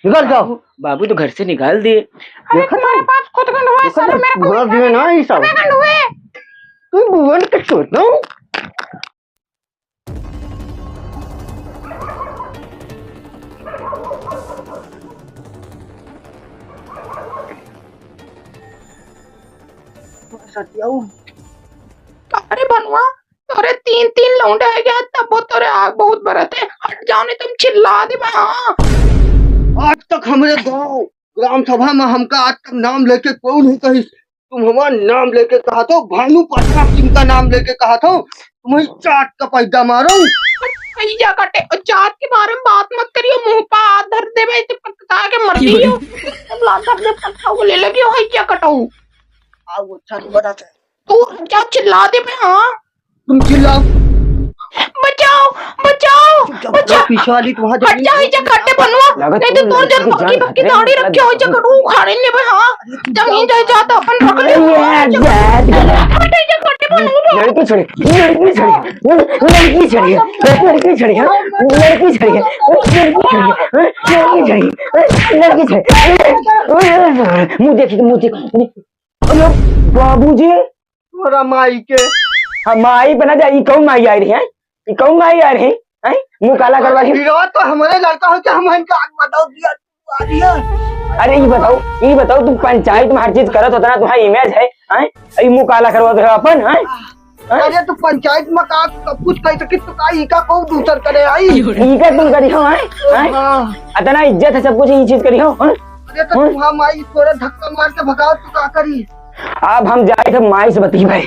निकल जाओ। बाबू तो घर से निकाल दिए। अरे तुम्हारे पास खुद गंडुए साले, मेरे को घोड़ा दिए ना ये सब गंडुए। तू बुवन के छोड़ता हूँ। अरे बनुआ, तोरे तीन तीन लौंडे है क्या? तब वो तोरे आग बहुत बरत है। हट जाओ नहीं तुम चिल्ला दे। हाँ आज तक हमारे गांव ग्राम सभा में हमका आज तक नाम लेके कोई नहीं कही। तुम हमारा नाम लेके कहा था, भानु प्रताप सिंह का नाम लेके कहा था, तुम्हें चाट का पैदा मारो। भैया कटे चाट के बारे में बात मत करियो। मुंह पा धर दे भाई, तो पकता के मर गई हो। अब लाता अपने पत्ता को ले लगी हो। भैया कटाऊ आओ अच्छा बता तू क्या चिल्ला दे बे? हाँ तुम चिल्लाओ। बचाओ बचाओ बचाओ। पीछे वाली तुम्हारा हट जा जा काटे बनवा, नहीं तो तोर जन पक्की पक्की दाढ़ी रखे हो जा करू खाने ले बे। हाँ जमीन जायदाद तो अपन रख ले। हट जा काटे बनवा। लड़की छोड़ी, लड़की छोड़ी, लड़की छोड़ी, लड़की छोड़ी, लड़की छोड़ी, लड़की छोड़ी, लड़की छोड़ी। मुँह देखिए, मुँह देखिए। बाबूजी तुम्हारा माई के हाँ माई बना जा। कौन माई आ रही है? कौन माई आ रही है? मुंह काला करवा रही। तो हमारे लड़का हो क्या? हम इनका आग बताओ दिया। अरे ये बताओ तुम पंचायत में हर चीज करत होता ना, तुम्हारा इमेज है ये मुंह काला करवा दो अपन है? अरे तो पंचायत में का सब कुछ कह सके तो का इका को दूसर करे आई इका तुम करी हो है? अतना इज्जत है सब कुछ ये चीज करी हो। अरे तो तुम माई थोड़ा धक्का मार के भगाओ तो का करी? अब हम जाए थे माई से बती भाई।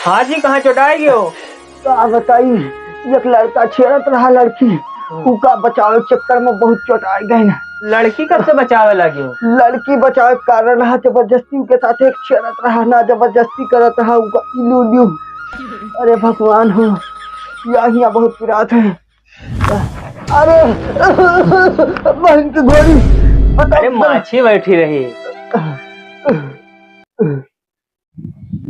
हाँ जी, कहाँ चौटाएगी हो? क्या बताई, एक लड़का छेड़त रहा लड़की, उका बचाव चक्कर में बहुत चोटाई गए ना। लड़की कब से बचावे लगी हो? लड़की बचाव कारण रहा, जबरदस्ती के साथ एक छेड़त रहा ना, जबरदस्ती करत रहा उका इलू इलू। अरे भगवान हो, यहाँ बहुत पिरात है। अरे बहन की गोली। अरे माछी बैठी रही।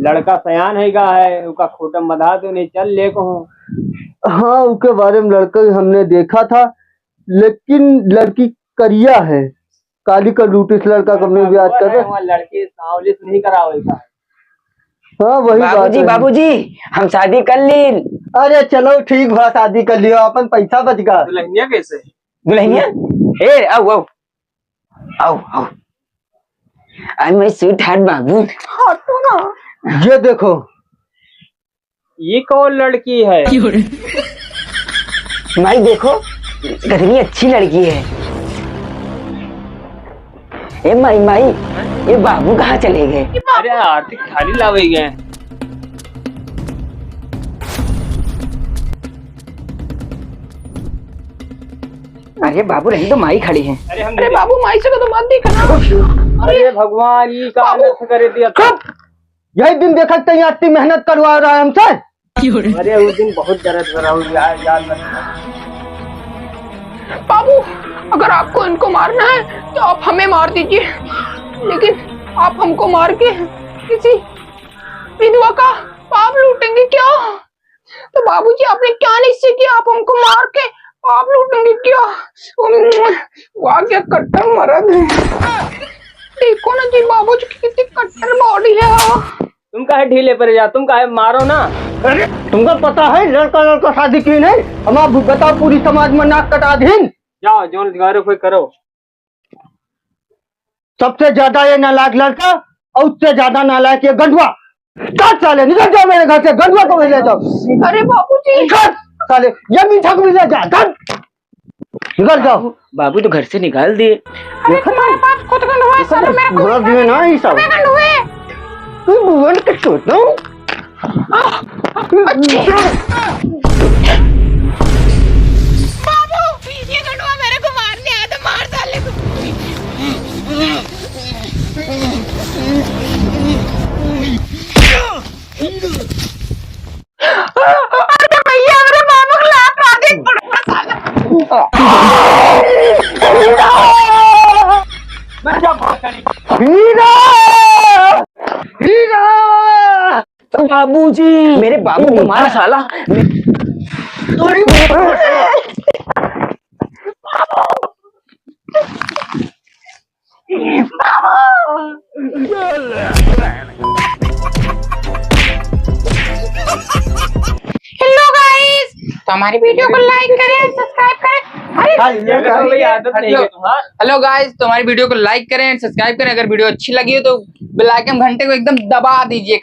लड़का सयान है उका खोटम बधा दो नहीं चल ले को। हाँ उसके बारे में लड़का हमने देखा था, लेकिन लड़की करिया है, काली का लूटिस लड़का कभी भी आज कर लड़की सांवली से नहीं करावेगा। हाँ वही बात है। बाबूजी हम शादी कर ली। अरे चलो ठीक हुआ, शादी कर लियो, अपन पैसा बच गया। दुल्हनिया कैसे? दुल्हनिया ए आओ आओ आओ आओ। आई मैं स्वीट हार्ट बाबू। हाँ तो ना ये देखो, ये कौन लड़की है? माई देखो कितनी अच्छी लड़की है। ए माई माई ये बाबू कहाँ चले गए? अरे आर्थिक थाली लावे गए। अरे बाबू रही तो माई खड़ी है। अरे बाबू माई से तो मत देखना। अरे भगवान ये का नष्ट कर दिया। यही दिन देखा तैयार इतनी मेहनत करवा रहा है हमसे। अरे उस दिन बहुत दर्द भरा हो गया याद बना। बाबू अगर आपको इनको मारना है तो आप हमें मार दीजिए, लेकिन आप हमको मार के किसी विधवा का पाप लूटेंगे क्या? तो बाबूजी आपने क्या निश्चय किया? आप हमको मार के पाप लूटेंगे क्या? वाह क्या कट्टर मर्द है। देखो ना जी बाबूजी की कितनी कट्टर बॉडी है। तुम काहे ढीले पर जा, तुम काहे मारो ना। अरे तुमको पता है लड़का लड़का शादी की नहीं? हम बताओ पूरी समाज में नाक कटा दीन। जाओ जो गारो कोई करो। सबसे ज्यादा ये नालायक लड़का और उससे ज्यादा नालायक ये गंडुआ। साले निकल जाओ मेरे घर से, गंडुआ को भी ले जाओ। अरे बाबूजी साले ये मीठा को भी ले जा, निकल जाओ। बाबू तो घर से निकाल दिए। अरे तुम्हारे पास खुद गंडुए साले, मेरे को घोड़ा दिए ना ये सब गंडुए। तू बुवन के छोड़ता हूँ। बाबू ये गंडुआ मेरे को मारने आया था, मार साले को। अरे भैया मेरे मामू को लात मार दे। हीरा हीरा बाबूजी, मेरे बाबू को मारा साला। हेलो गाइस, तो हमारी वीडियो को लाइक करें, सब्सक्राइब करें। अरे आदत नहीं है तुम्हारा। हेलो गाइस, तो हमारी वीडियो को लाइक करें, सब्सक्राइब करें। अगर वीडियो अच्छी लगी हो तो बेल आइकन घंटे को एकदम दबा दीजिए।